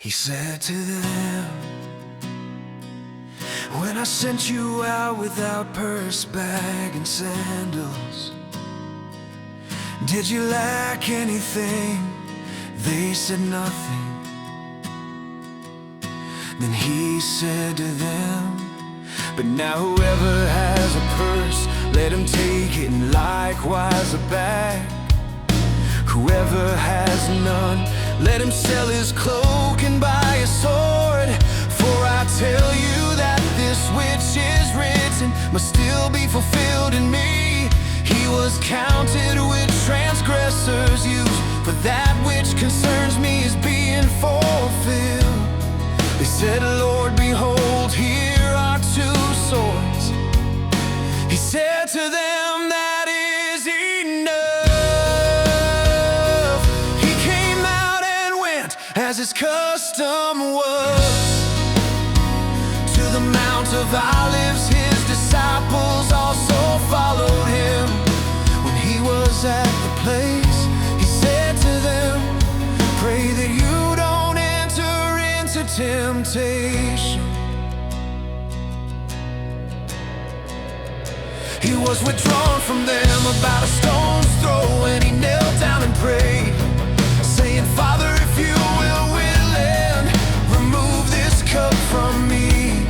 He said to them, when I sent you out without purse, bag, and sandals, did you lack anything? They said nothing. Then he said to them, but now whoever has a purse, let him take it, and likewise a bag. Whoever has none, let him sell his cloak and buy a sword. For I tell you that this which is written must still be fulfilled in me. He was counted with transgressors, used for that which concerns me is being fulfilled. They said, Lord, behold, here are two swords. He said to them, that is enough. He came out and went, as his custom was, to the Mount of Olives. His disciples also followed him. When he was at the place, he said to them, pray that you don't enter into temptation. He was withdrawn from them about a stone's throw, and he knelt down and prayed, saying, Father, if you will willing, remove this cup from me.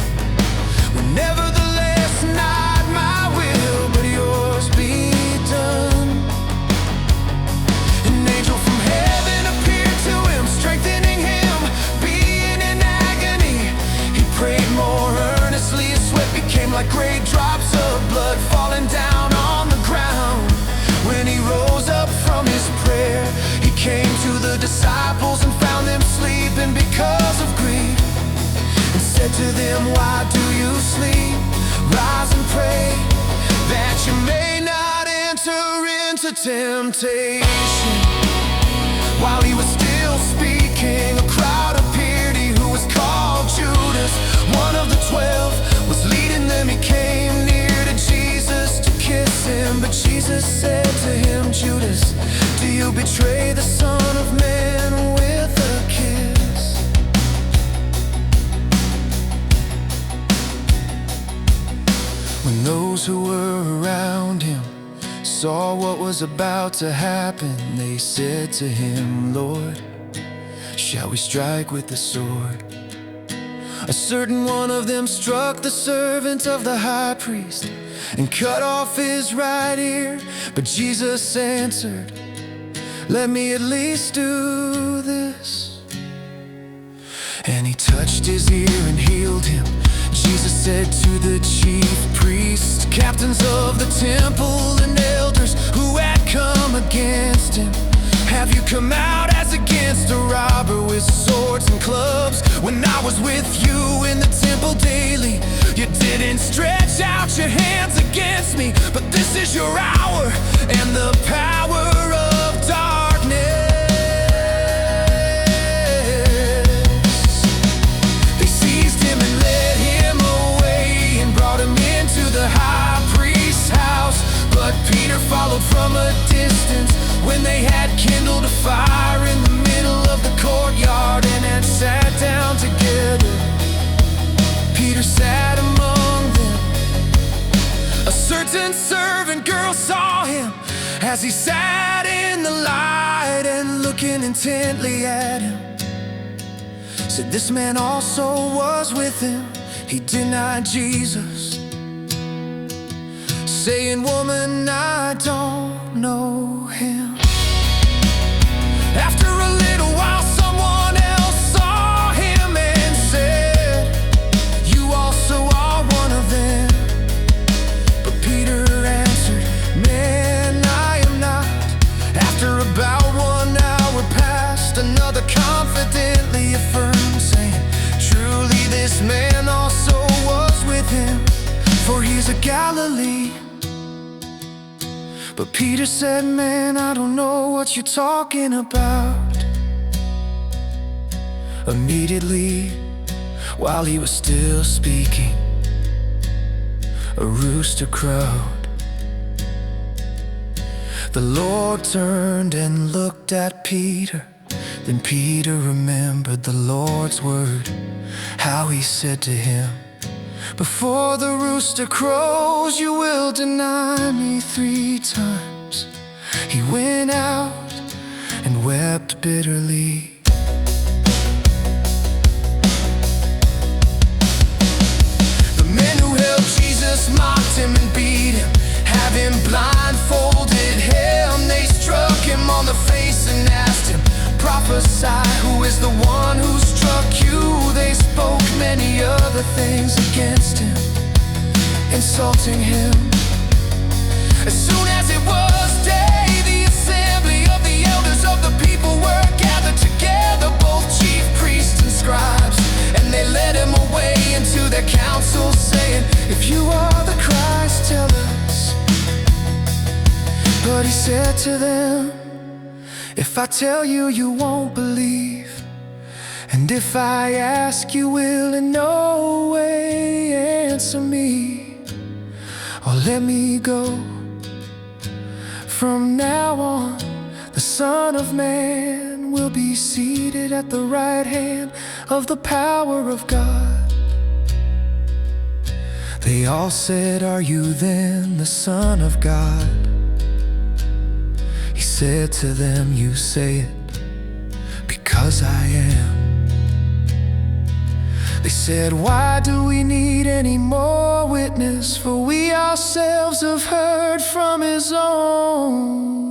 But nevertheless, not my will, but yours be done. An angel from heaven appeared to him, strengthening him, being in agony. He prayed more earnestly, his sweat became like great drops of blood falling down on the ground. When he rose up from his prayer, he came to the disciples and found them sleeping because of grief, and said to them, why do you sleep? Rise and pray, that you may not enter into temptation. While he was still speaking, a crowd appeared. He who was called Judas, one of the 12, was leading them. He came near to Jesus to kiss him, but Jesus said to him, Judas, do you betray the Son of Man with a kiss? When those who were around him saw what was about to happen, they said to him, Lord, shall we strike with the sword? A certain one of them struck the servant of the high priest and cut off his right ear. But Jesus answered, let me at least do this. And he touched his ear and healed him. Jesus said to the chief priests, captains of the temple, and elders who had come against him, have you come out as against a robber with swords and clubs? When I was with you in the temple daily, you didn't stretch out your hands against me. But this is your hour and the power of darkness. They seized him and led him away and brought him into the high priest's house. But Peter followed from a distance when they had kindled a fire in the middle of the courtyard and had sat down together. Peter sat among them. A certain servant girl saw him as he sat in the light, and looking intently at him, said, this man also was with him. He denied Jesus, saying, woman, I don't know him. After a little while, someone else saw him and said, you also are one of them. But Peter answered, man, I am not. After about 1 hour passed, another confidently affirmed, saying, truly this man also was with him, for he's a Galilee. But Peter said, man, I don't know what you're talking about. Immediately, while he was still speaking, a rooster crowed. The Lord turned and looked at Peter, Then Peter remembered the Lord's word, how he said to him, "Before the rooster crows, you will deny me 3 times." He went out and wept bitterly. The men who held Jesus mocked him and beat him, having blindfolded him. They struck him on the face and asked him, "Prophesy, who is the one who struck you?" They spoke many other things against him, insulting him. As soon as it was day, the assembly of the elders of the people were gathered together, both chief priests and scribes. And they led him away into their council, saying, "If you are the Christ, tell us." But he said to them, "If I tell you, you won't believe. And if I ask, you will in no way answer me or let me go. From now on, the Son of Man will be seated at the right hand of the power of God." They all said, "Are you then the Son of God?" He said to them, "You say it, because I am." They said, "Why do we need any more witness? For we ourselves have heard from his own